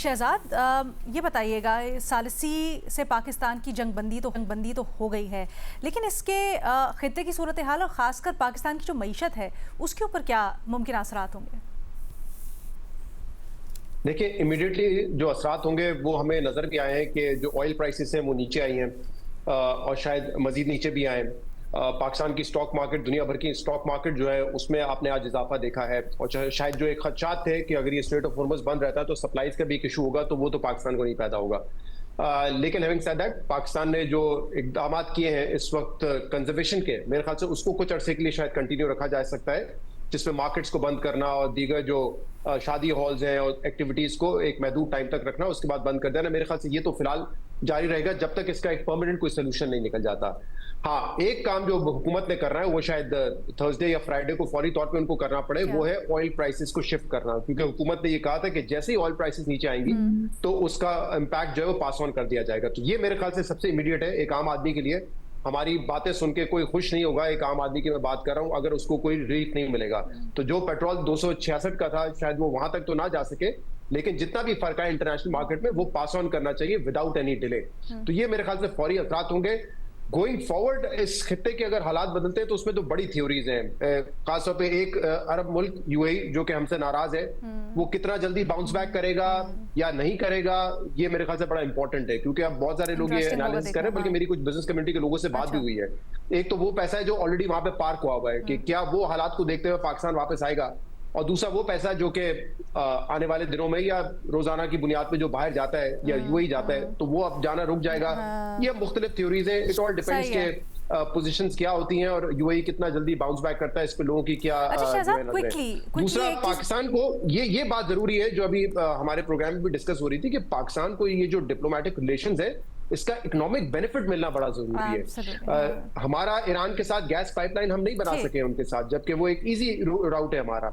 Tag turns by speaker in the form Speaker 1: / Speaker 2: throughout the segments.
Speaker 1: شہزاد یہ بتائیے گا ثالثی سے پاکستان کی جنگ بندی تو ہو گئی ہے، لیکن اس کے خطے کی صورتحال اور خاص کر پاکستان کی جو معیشت ہے اس کے اوپر کیا ممکن اثرات ہوں گے؟
Speaker 2: دیکھیں امیڈیٹلی جو اثرات ہوں گے وہ ہمیں نظر بھی آئے ہیں کہ جو آئل پرائسز ہیں وہ نیچے آئی ہیں اور شاید مزید نیچے بھی آئیں۔ پاکستان کی سٹاک مارکیٹ، دنیا بھر کی سٹاک مارکیٹ جو ہے اس میں آپ نے آج اضافہ دیکھا ہے، اور شاید جو ایک خدشات تھے کہ اگر یہ اسٹریٹ آف ہارمز بند رہتا ہے تو سپلائز کا بھی ایک ایشو ہوگا، تو وہ تو پاکستان کو نہیں پیدا ہوگا۔ لیکن ہیونگ سیڈ دیٹ، پاکستان نے جو اقدامات کیے ہیں اس وقت کنزرویشن کے، میرے خیال سے اس کو کچھ عرصے کے لیے شاید کنٹینیو رکھا جا سکتا ہے، جس میں مارکیٹس کو بند کرنا اور دیگر جو شادی ہالز ہیں اور ایکٹیویٹیز کو ایک محدود ٹائم تک رکھنا، اس کے بعد بند کر دینا۔ میرے خیال سے یہ تو فی الحال جاری رہے گا جب تک اس کا ایک پرماننٹ کوئی سلوشن نہیں نکل جاتا۔ ہاں، ایک کام جو حکومت نے کرنا ہے وہ شاید تھرسڈے یا فرائیڈے کو فوری طور پہ ان کو کرنا پڑے، وہ ہے آئل پرائسز کو شفٹ کرنا، کیونکہ حکومت نے یہ کہا تھا کہ جیسے ہی آئل پرائسز نیچے آئیں گی تو اس کا امپیکٹ جو ہے وہ پاس آن کر دیا جائے گا۔ تو یہ میرے خیال سے سب سے امیڈیٹ ہے ایک عام آدمی کے لیے۔ ہماری باتیں سن کے کوئی خوش نہیں ہوگا، ایک عام آدمی کی میں بات کر رہا ہوں، اگر اس کو کوئی ریلیف نہیں ملے گا تو جو پیٹرول 266 کا تھا شاید وہ وہاں تک تو نہ جا سکے، لیکن جتنا بھی فرق ہے انٹرنیشنل مارکیٹ میں وہ پاس آن کرنا چاہیے وداؤٹ اینی ڈیلے۔ تو یہ میرے خیال سے فوری اثرات ہوں گے۔ گوئنگ فارورڈ اس خطے کے اگر حالات بدلتے ہیں تو اس میں تو بڑی تھیوریز ہیں، خاص طور پہ ایک عرب ملک یو اے ای جو کہ ہم سے ناراض ہے، وہ کتنا جلدی باؤنس بیک کرے گا یا نہیں کرے گا، یہ میرے خیال سے بڑا امپورٹنٹ ہے، کیونکہ اب بہت سارے لوگ یہ انالیسس کر رہے ہیں، بلکہ میری کچھ بزنس کمیونٹی کے لوگوں سے بات بھی ہوئی ہے۔ ایک تو وہ پیسہ ہے جو آلریڈی وہاں پہ پارک ہوا ہوا ہے کہ کیا وہ حالات کو دیکھتے ہوئے پاکستان واپس آئے گا، اور دوسرا وہ پیسہ جو کہ آنے والے دنوں میں یا روزانہ کی بنیاد پہ جو باہر جاتا ہے یا یو اے ای جاتا ہے تو وہ اب جانا رک جائے گا۔ یہ مختلف تھیوریز ہیں، اٹ آل ڈیپینڈس کہ پوزیشنز کیا ہوتی ہیں اور یو اے ای کتنا جلدی باؤنس بیک کرتا ہے، اس پہ لوگوں کی کیا نظر ہے۔ دوسرا پاکستان کو یہ بات ضروری ہے جو ابھی ہمارے پروگرام میں بھی ڈسکس ہو رہی تھی کہ پاکستان کو یہ جو ڈپلومیٹک ریلیشنز ہے اس کا اکنامک بینیفٹ ملنا بڑا ضروری ہے۔ ہمارا ایران کے ساتھ گیس پائپ لائن ہم نہیں بنا سکے ان کے ساتھ، جبکہ وہ ایک ایزی راؤٹ ہے ہمارا،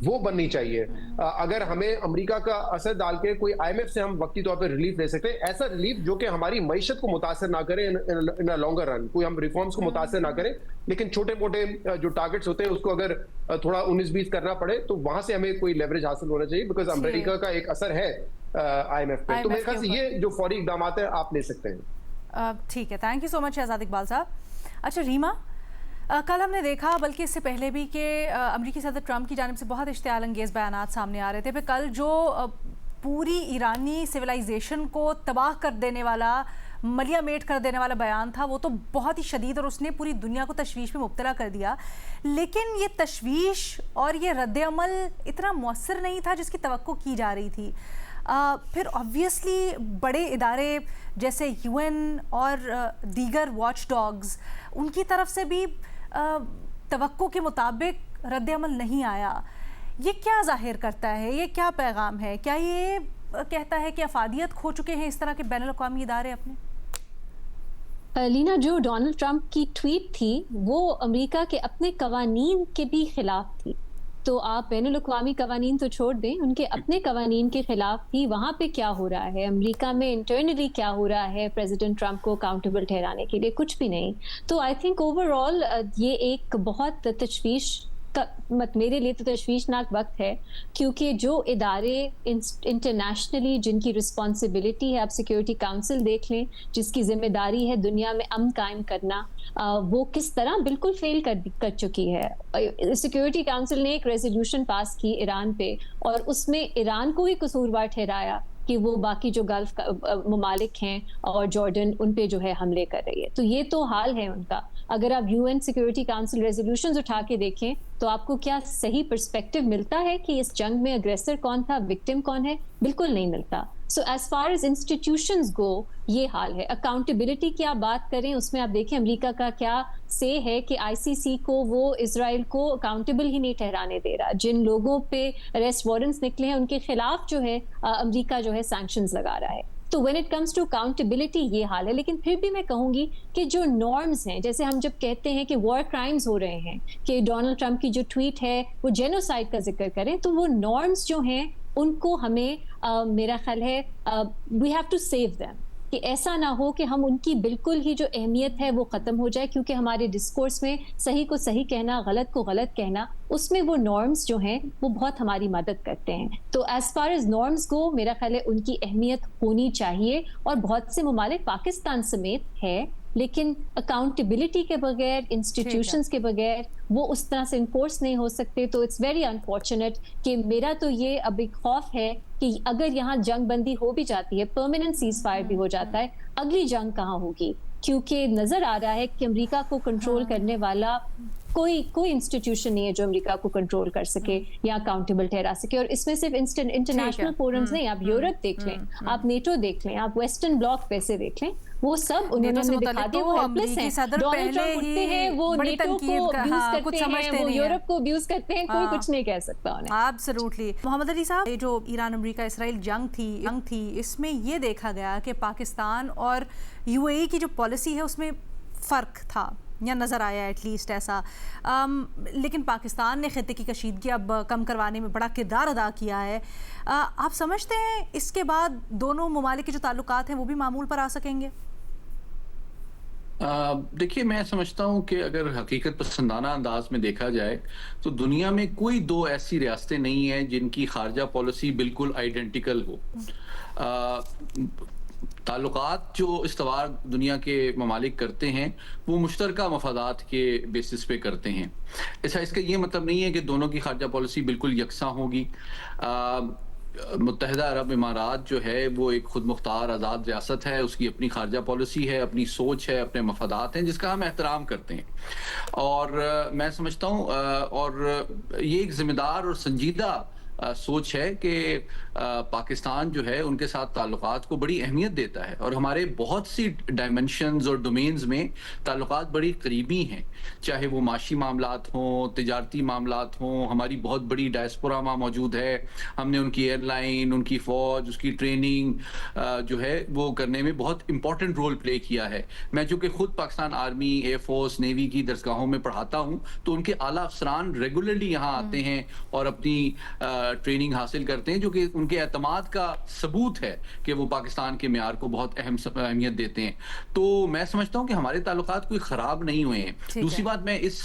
Speaker 2: وہ بننی چاہیے۔ اگر ہمیں امریکہ کا اثر ڈال کے کوئی آئی ایم ایف سے ہم وقتی طور پہ ریلیف لے سکتے ہیں، ایسا ریلیف جو کہ ہماری معیشت کو متاثر نہ کرے ان لانگر رن، کوئی ہم ریفارمز کو متاثر نہ کریں، لیکن چھوٹے موٹے جو ٹارگٹس ہوتے ہیں اس کو اگر تھوڑا 19-20 کرنا پڑے تو وہاں سے ہمیں کوئی لیوریج حاصل ہونا چاہیے، بیکاز امریکہ کا ایک اثر ہے آئی ایم ایف پہ۔ تو میرے خیال سے یہ جو فوری اقدامات ہیں آپ لے سکتے ہیں۔
Speaker 1: ٹھیک ہے، تھینک یو سو مچ شہزاد اقبال صاحب۔ اچھا ریما، کل ہم نے دیکھا بلکہ اس سے پہلے بھی کہ امریکی صدر ٹرمپ کی جانب سے بہت اشتعال انگیز بیانات سامنے آ رہے تھے، پھر کل جو پوری ایرانی سویلائزیشن کو تباہ کر دینے والا، ملیا میٹ کر دینے والا بیان تھا، وہ تو بہت ہی شدید اور اس نے پوری دنیا کو تشویش میں مبتلا کر دیا، لیکن یہ تشویش اور یہ رد عمل اتنا مؤثر نہیں تھا جس کی توقع کی جا رہی تھی۔ پھر آبویسلی بڑے ادارے جیسے یو این اور دیگر واچ ڈاگز، ان کی طرف سے بھی توقع کے مطابق رد عمل نہیں آیا۔ یہ کیا ظاہر کرتا ہے، یہ کیا پیغام ہے؟ کیا یہ کہتا ہے کہ افادیت کھو چکے ہیں اس طرح کے بین الاقوامی ادارے اپنے؟
Speaker 3: لینا، جو ڈونلڈ ٹرمپ کی ٹویٹ تھی وہ امریکہ کے اپنے قوانین کے بھی خلاف تھی، تو آپ بین الاقوامی قوانین تو چھوڑ دیں، ان کے اپنے قوانین کے خلاف تھی۔ وہاں پہ کیا ہو رہا ہے، امریکہ میں انٹرنلی کیا ہو رہا ہے پریزیڈنٹ ٹرمپ کو اکاؤنٹیبل ٹھہرانے کے لیے؟ کچھ بھی نہیں۔ تو آئی تھنک اوور آل یہ ایک بہت میرے لیے تو تشویشناک وقت ہے، کیونکہ جو ادارے انٹرنیشنلی جن کی رسپانسبلٹی ہے، آپ سیکیورٹی کاؤنسل دیکھ لیں جس کی ذمہ داری ہے دنیا میں امن قائم کرنا، وہ کس طرح بالکل فیل کر چکی ہے۔ سیکیورٹی کاؤنسل نے ایک ریزولوشن پاس کی ایران پہ، اور اس میں ایران کو ہی قصوروار ٹھہرایا کہ وہ باقی جو گلف ممالک ہیں اور جارڈن، ان پہ جو ہے حملے کر رہی ہے۔ تو یہ تو حال ہے ان کا۔ اگر آپ U N security council resolutions اٹھا کے دیکھیں تو آپ کو کیا صحیح پرسپیکٹو ملتا ہے کہ اس جنگ میں اگریسر کون تھا، وکٹم کون ہے؟ بالکل نہیں ملتا۔ So as far as institutions go یہ حال ہے۔ اکاؤنٹیبلٹی کی آپ بات کریں، اس میں آپ دیکھیں امریکہ کا کیا سے ہے کہ آئی سی سی کو وہ اسرائیل کو اکاؤنٹیبل ہی نہیں ٹھہرانے دے رہا۔ جن لوگوں پہ اریسٹ وارنٹس نکلے ہیں ان کے خلاف جو ہے امریکہ جو ہے سینکشنز لگا رہا ہے۔ تو when it comes to accountability یہ حال ہے۔ لیکن پھر بھی میں کہوں گی کہ جو نارمز ہیں، جیسے ہم جب کہتے ہیں کہ وار کرائمز ہو رہے ہیں، کہ ڈونلڈ ٹرمپ کی جو ٹویٹ ہے وہ جینوسائڈ کا ذکر کریں، تو وہ نارمز جو ہیں ان کو ہمیں میرا خیال ہے we have to save them. کہ ایسا نہ ہو کہ ہم ان کی بالکل ہی جو اہمیت ہے وہ ختم ہو جائے، کیونکہ ہمارے ڈسکورس میں صحیح کو صحیح کہنا، غلط کو غلط کہنا، اس میں وہ نارمز جو ہیں وہ بہت ہماری مدد کرتے ہیں. تو ایز فار ایز نارمز گو، میرا خیال ہے ان کی اہمیت ہونی چاہیے، اور بہت سے ممالک پاکستان سمیت ہے، لیکن اکاؤنٹیبلٹی کے بغیر، انسٹیٹیوشنز کے بغیر وہ اس طرح سے انفورس نہیں ہو سکتے. تو اٹس ویری انفارچونیٹ کہ میرا تو یہ اب ایک خوف ہے کہ اگر یہاں جنگ بندی ہو بھی جاتی ہے، پرماننٹ سیز فائر بھی ہو جاتا ہے، اگلی جنگ کہاں ہوگی؟ کیونکہ نظر آ رہا ہے کہ امریکہ کو کنٹرول کرنے والا کوئی انسٹیٹیوشن نہیں ہے جو امریکہ کو کنٹرول کر سکے یا اکاؤنٹیبل ٹھہرا سکے. اور اس میں صرف انٹرنیشنل فورمز نہیں، آپ یورپ دیکھ لیں، آپ نیٹو دیکھ لیں، آپ ویسٹرن بلاک پیسے دیکھ لیں، وہ سب انہوں نے دکھا دیا وہ ہیلپلیس ہیں. ڈونلڈ ٹرمپ اٹھتے ہیں، وہ نیٹو کو ابیوز کرتے ہیں، وہ یورپ کو ابیوز کرتے ہیں، کوئی کچھ نہیں کہہ سکتا انہیں.
Speaker 1: ایبسلیوٹلی. محمد علی صاحب، یہ جو ایران امریکہ اسرائیل جنگ تھی، اس میں یہ دیکھا گیا کہ پاکستان اور یو اے ای کی جو پالیسی ہے اس میں فرق تھا، یا نظر آیا ایٹ لیسٹ ایسا. لیکن پاکستان نے خطے کی کشیدگی اب کم کروانے میں بڑا کردار ادا کیا ہے. آپ سمجھتے ہیں اس کے بعد دونوں ممالک کے جو تعلقات ہیں وہ بھی معمول پر آ سکیں گے؟
Speaker 4: دیکھیے، میں سمجھتا ہوں کہ اگر حقیقت پسندانہ انداز میں دیکھا جائے تو دنیا میں کوئی دو ایسی ریاستیں نہیں ہیں جن کی خارجہ پالیسی بالکل آئیڈینٹیکل ہو. تعلقات جو استوار دنیا کے ممالک کرتے ہیں وہ مشترکہ مفادات کے بیسس پہ کرتے ہیں. اس کا یہ مطلب نہیں ہے کہ دونوں کی خارجہ پالیسی بالکل یکساں ہوگی. متحدہ عرب امارات جو ہے وہ ایک خود مختار آزاد ریاست ہے، اس کی اپنی خارجہ پالیسی ہے، اپنی سوچ ہے، اپنے مفادات ہیں، جس کا ہم احترام کرتے ہیں. اور میں سمجھتا ہوں اور یہ ایک ذمہ دار اور سنجیدہ سوچ ہے کہ پاکستان جو ہے ان کے ساتھ تعلقات کو بڑی اہمیت دیتا ہے، اور ہمارے بہت سی ڈائمنشنز اور ڈومینز میں تعلقات بڑی قریبی ہیں، چاہے وہ معاشی معاملات ہوں، تجارتی معاملات ہوں. ہماری بہت بڑی ڈائسپورا وہاں موجود ہے، ہم نے ان کی ایئر لائن، ان کی فوج، اس کی ٹریننگ جو ہے وہ کرنے میں بہت امپورٹنٹ رول پلے کیا ہے. میں چونکہ خود Pakistan army, air force, navy کی درسگاہوں میں پڑھاتا ہوں، تو ان کے اعلیٰ افسران ریگولرلی یہاں آتے ہیں اور اپنی ٹریننگ حاصل کرتے ہیں، جو کہ ان کے اعتماد کا ثبوت ہے کہ وہ پاکستان کے معیار کو بہت اہمیت دیتے ہیں. تو میں سمجھتا ہوں کہ ہمارے تعلقات کوئی خراب نہیں ہوئے ہیں. دوسری بات، میں اس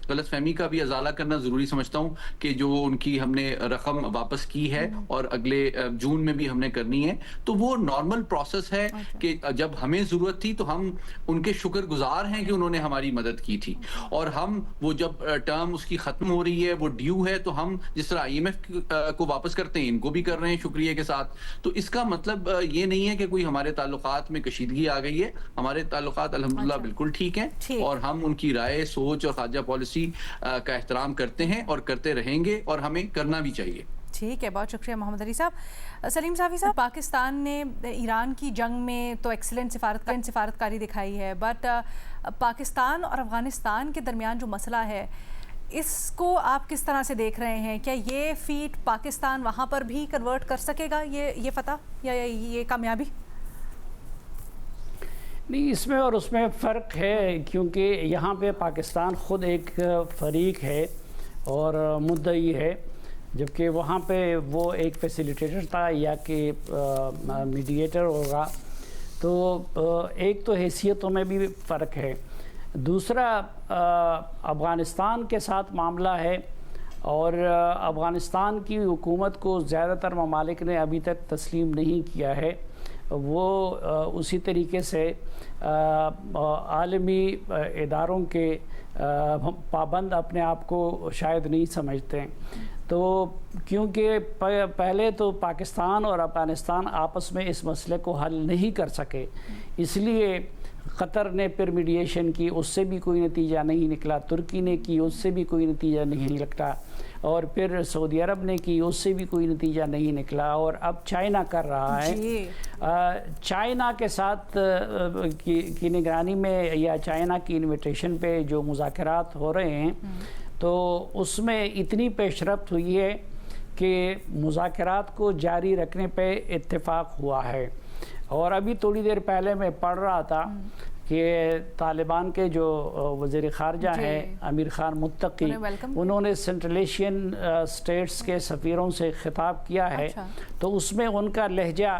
Speaker 4: غلط فہمی کا بھی ازالہ کرنا ضروری سمجھتا ہوں کہ جو ان کی ہم نے رقم واپس کی ہے اور اگلے جون میں بھی ہم نے کرنی ہے، تو وہ نارمل پروسیس ہے کہ جب ہمیں ضرورت تھی تو ہم ان کے شکر گزار ہیں کہ انہوں نے ہماری مدد کی تھی. اور ہم وہ جب ٹرم اس کی ختم ہو رہی ہے، وہ ڈیو ہے، تو ہم جس طرح IMF کو واپس کرتے ہیں، ان کو بھی کر رہے ہیں شکریہ کے ساتھ. تو اس کا مطلب یہ نہیں ہے کہ کوئی ہمارے تعلقات میں کشیدگی آ گئی ہے. ہمارے تعلقات الحمدللہ بالکل ٹھیک ہیں، اور ہم ان کی رائے، سوچ اور خارجہ پالیسی کا احترام کرتے ہیں اور کرتے رہیں گے، اور ہمیں کرنا بھی چاہیے.
Speaker 1: ٹھیک ہے، بہت شکریہ محمد علی صاحب. سلیم صافی صاحب، پاکستان نے ایران کی جنگ میں تو ایکسلنٹ سفارتکاری دکھائی ہے، بٹ پاکستان اور افغانستان کے درمیان جو مسئلہ ہے اس کو آپ کس طرح سے دیکھ رہے ہیں؟ کیا یہ فیٹ پاکستان وہاں پر بھی کنورٹ کر سکے گا، یہ فتح یا یہ کامیابی؟
Speaker 5: نہیں، اس میں اور اس میں فرق ہے، کیونکہ یہاں پہ پاکستان خود ایک فریق ہے اور مدعی ہے، جبکہ وہاں پہ وہ ایک فیسیلیٹیٹر تھا یا کہ میڈیٹر ہوگا. تو ایک تو حیثیتوں میں بھی فرق ہے. دوسرا، افغانستان کے ساتھ معاملہ ہے، اور افغانستان کی حکومت کو زیادہ تر ممالک نے ابھی تک تسلیم نہیں کیا ہے. وہ اسی طریقے سے عالمی اداروں کے پابند اپنے آپ کو شاید نہیں سمجھتے. تو کیونکہ پہلے تو پاکستان اور افغانستان آپس میں اس مسئلے کو حل نہیں کر سکے، اس لیے قطر نے پھر میڈیشن کی، اس سے بھی کوئی نتیجہ نہیں نکلا. ترکی نے کی، اس سے بھی کوئی نتیجہ نہیں نکلا. اور پھر سعودی عرب نے کی، اس سے بھی کوئی نتیجہ نہیں نکلا. اور اب چائنا کر رہا ہے. چائنا کے ساتھ کی نگرانی میں یا چائنا کی انویٹیشن پہ جو مذاکرات ہو رہے ہیں، تو اس میں اتنی پیش رفت ہوئی ہے کہ مذاکرات کو جاری رکھنے پہ اتفاق ہوا ہے. اور ابھی تھوڑی دیر پہلے میں پڑھ رہا تھا کہ طالبان کے جو وزیر خارجہ ہیں امیر خان متقی، انہوں نے سنٹرل ایشین اسٹیٹس کے سفیروں سے خطاب کیا ہے. تو اس میں ان کا لہجہ